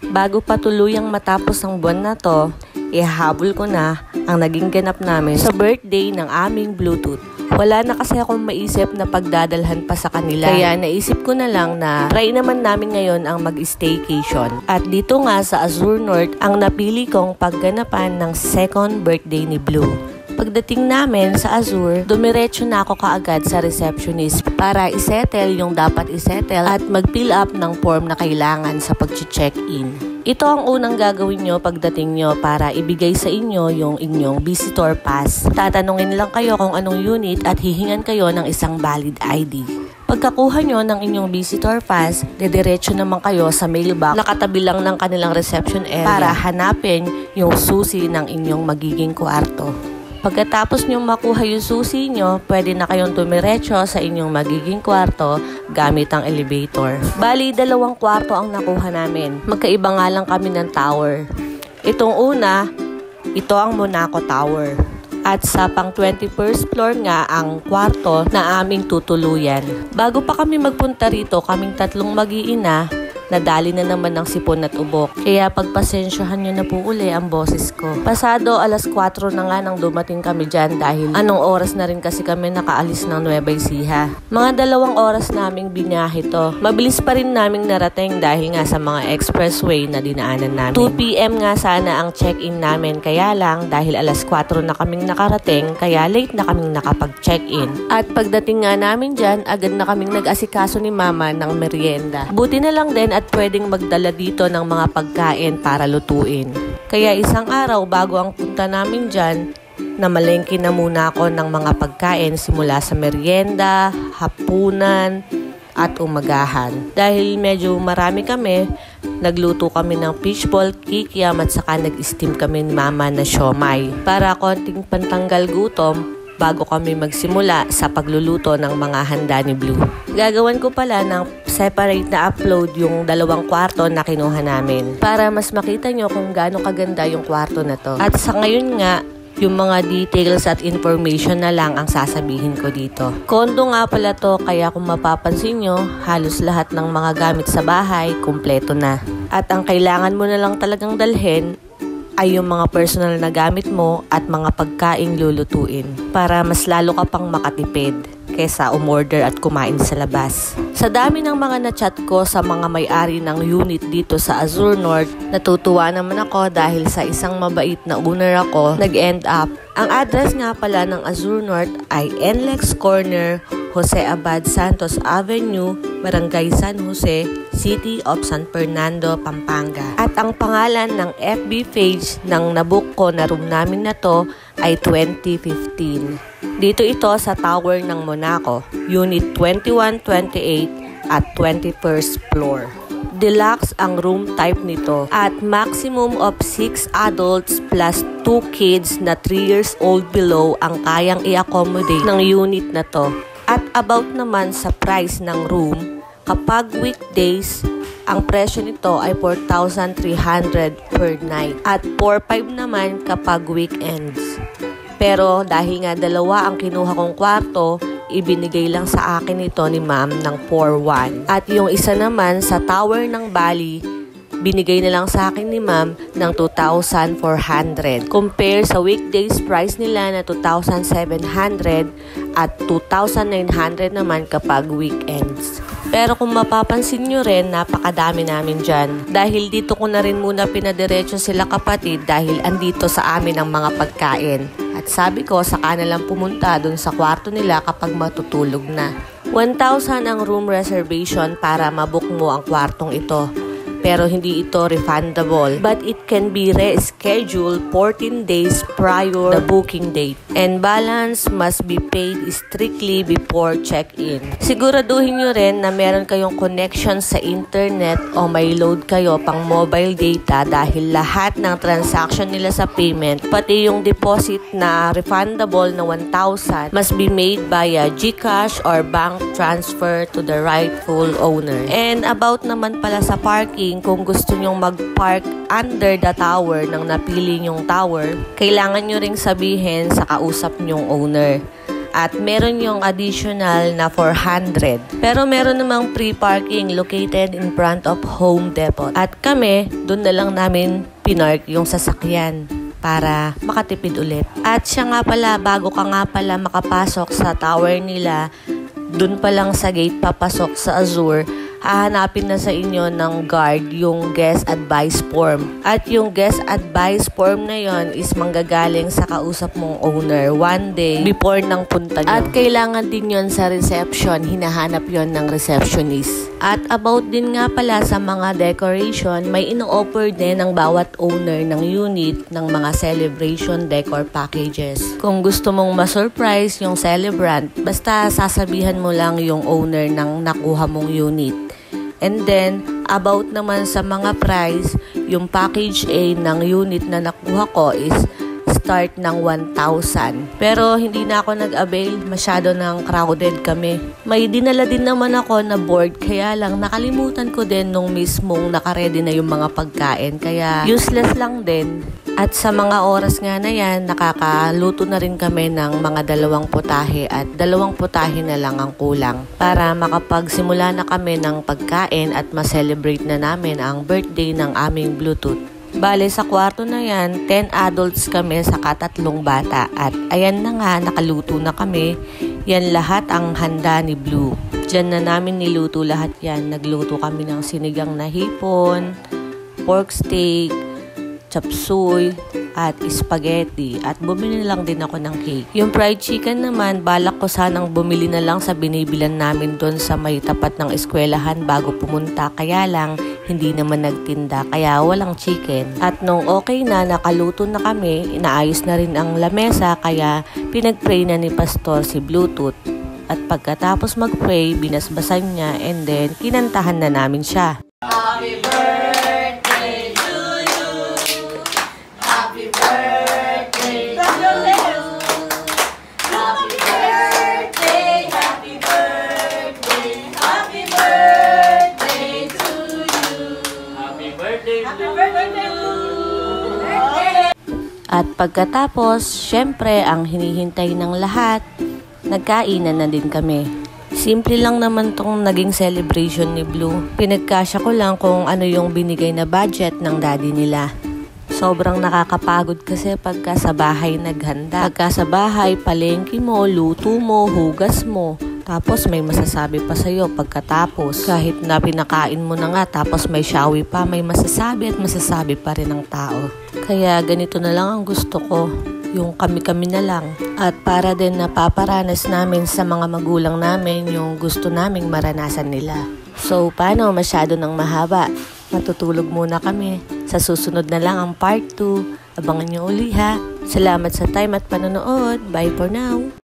Bago pa tuluyang matapos ang buwan na to, ihahabol ko na ang naging ganap namin sa birthday ng aming Bluetooth. Wala na kasi akong maisip na pagdadalhan pa sa kanila. Kaya naisip ko na lang na try naman namin ngayon ang mag-staycation. At dito nga sa Azure North ang napili kong pagganapan ng second birthday ni Blue. Pagdating namin sa Azure, dumiretso na ako kaagad sa receptionist para isettle yung dapat isettle at mag-fill up ng form na kailangan sa pag-check-in. Ito ang unang gagawin nyo pagdating nyo para ibigay sa inyo yung inyong visitor pass. Tatanungin lang kayo kung anong unit at hihingan kayo ng isang valid ID. Pagkakuha nyo ng inyong visitor pass, dediretso naman kayo sa mailbox na katabi lang ng kanilang reception area para hanapin yung susi ng inyong magiging kwarto. Pagkatapos nyo makuha yung susi nyo, pwede na kayong dumiretso sa inyong magiging kwarto gamit ang elevator. Bali, 2 kwarto ang nakuha namin. Magkaiba nga lang kami ng tower. Itong una, ito ang Monaco Tower. At sa pang 21st floor nga ang kwarto na aming tutuluyan. Bago pa kami magpunta rito, kaming 3 mag-iina, nadali na naman ng sipon at ubok. Kaya pagpasensyahan nyo na po uli ang boses ko. Pasado 4:00 na nga nang dumating kami dyan dahil anong oras na rin kasi kami nakaalis ng Nueva Ecija. Mga 2 oras naming binyahe to. Mabilis pa rin naming narating dahil nga sa mga expressway na dinaanan namin. 2 PM nga sana ang check-in namin, kaya lang dahil 4:00 na kaming nakarating, kaya late na kaming nakapag-check-in. At pagdating nga namin dyan, agad na kaming nag-asikaso ni Mama ng merienda. Buti na lang din at pwedeng magdala dito ng mga pagkain para lutuin. Kaya isang araw bago ang punta namin dyan, namalengke na muna ako ng mga pagkain simula sa merienda, hapunan, at umagahan. Dahil medyo marami kami, nagluto kami ng fishball, kikiam at saka nag-steam kami ni Mama na siomay para konting pantanggal gutom bago kami magsimula sa pagluluto ng mga handa ni Blue. Gagawan ko pala ng separate na upload yung 2 kwarto na kinuha namin para mas makita nyo kung gaano kaganda yung kwarto na to. At sa ngayon nga, yung mga details at information na lang ang sasabihin ko dito. Kondo nga pala to, kaya kung mapapansin nyo, halos lahat ng mga gamit sa bahay, kumpleto na. At ang kailangan mo na lang talagang dalhin ay yung mga personal na gamit mo at mga pagkaing lulutuin para mas lalo ka pang makatipid kesa umorder at kumain sa labas. Sa dami ng mga na-chat ko sa mga may-ari ng unit dito sa Azure North, natutuwa naman ako dahil sa isang mabait na owner ako nag-end up. Ang address nga pala ng Azure North ay NLEX Corner, Jose Abad Santos Avenue, Barangay San Jose, City of San Fernando, Pampanga. At ang pangalan ng FB page ng nabook ko na room namin na to ay 2015. Dito ito sa Tower ng Monaco, Unit 2128 at 21st floor. Deluxe ang room type nito at maximum of 6 adults plus 2 kids na 3 years old below ang kayang i-accommodate ng unit na to. At about naman sa price ng room, kapag weekdays, ang presyo nito ay 4,300 per night at 4,500 naman kapag weekends. Pero dahil nga 2 ang kinuha kong kwarto, ibinigay lang sa akin ito ni Ma'am ng 4,100. At yung isa naman sa Tower ng Bali, binigay na lang sa akin ni Ma'am ng 2,400. Compare sa weekdays price nila na 2,700 at 2,900 naman kapag weekends. Pero kung mapapansin nyo rin, napakadami namin dyan. Dahil dito ko na rin muna pinadiretso sila kapatid dahil andito sa amin ang mga pagkain. At sabi ko, saka na lang pumunta dun sa kwarto nila kapag matutulog na. 1,000 ang room reservation para mabook mo ang kwartong ito. Pero hindi ito refundable, but it can be rescheduled 14 days prior the booking date. And balance must be paid strictly before check-in. Siguraduhin nyo rin na meron kayong connection sa internet o may load kayo pang mobile data dahil lahat ng transaction nila sa payment, pati yung deposit na refundable na 1,000 must be made via GCash or bank transfer to the rightful owner. And about naman pala sa parking, kung gusto nyong mag-park under the tower ng napili nyong tower, kailangan nyo ring sabihin sa kausap nyong owner. at meron yung additional na 400. Pero meron namang free parking located in front of Home Depot. At kami, doon na lang namin pinark yung sasakyan para makatipid ulit. At siya nga pala, bago ka nga pala makapasok sa tower nila, doon pa lang sa gate papasok sa Azure, hahanapin na sa inyo ng guard yung guest advice form. At yung guest advice form na yon is manggagaling sa kausap mong owner one day before ng punta nyo. At kailangan din yon sa reception, hinahanap yon ng receptionist. At about din nga pala sa mga decoration, may ino-offer din ng bawat owner ng unit ng mga celebration decor packages. Kung gusto mong ma-surprise yung celebrant, basta sasabihan mo lang yung owner ng nakuha mong unit. And then, about naman sa mga price, yung package A ng unit na nakuha ko is start ng 1,000. Pero hindi na ako nag-avail, masyado nang crowded kami. May dinala din naman ako na board, kaya lang nakalimutan ko din nung mismong nakaredy na yung mga pagkain, kaya useless lang din. At sa mga oras nga na yan, nakakaluto na rin kami ng mga 2 putahe at 2 putahe na lang ang kulang para makapagsimula na kami ng pagkain at ma-celebrate na namin ang birthday ng aming Bluetooth. Bale, sa kwarto na yan, 10 adults kami saka 3 bata. At ayan na nga, nakaluto na kami. Yan lahat ang handa ni Blue. Diyan na namin niluto lahat yan. Nagluto kami ng sinigang na hipon, pork steak, chop suey, at spaghetti. At bumili lang din ako ng cake. Yung fried chicken naman, balak ko sanang bumili na lang sa binibilan namin doon sa may tapat ng eskwelahan bago pumunta. Kaya lang, hindi naman nagtinda, kaya walang chicken. At nung okay na, nakaluto na kami, inaayos na rin ang lamesa, kaya pinag-pray na ni Pastor si Bluetooth. At pagkatapos mag-pray, binasbasan niya and then kinantahan na namin siya. Happy birthday to you. Happy birthday to you. Happy birthday, happy birthday, happy birthday to you. Happy birthday, Happy birthday, Blue. At pagkatapos, syempre ang hinihintay ng lahat, nagkainan na din kami. Simple lang naman tong naging celebration ni Blue. Pinagkasya ko lang kung ano yung binigay na budget ng daddy nila. Sobrang nakakapagod kasi pagka sa bahay naghanda. Pagka sa bahay, palengke mo, luto mo, hugas mo. Tapos may masasabi pa sa'yo pagkatapos. Kahit na pinakain mo na nga, tapos may shawi pa, may masasabi at masasabi pa rin ng tao. Kaya ganito na lang ang gusto ko. Yung kami-kami na lang. At para din napaparanas namin sa mga magulang namin yung gusto naming maranasan nila. So, paano masyado ng mahaba? Matutulog muna kami. Sa susunod na lang ang part 2. Abangan nyo uli ha. Salamat sa time at panonood. Bye for now.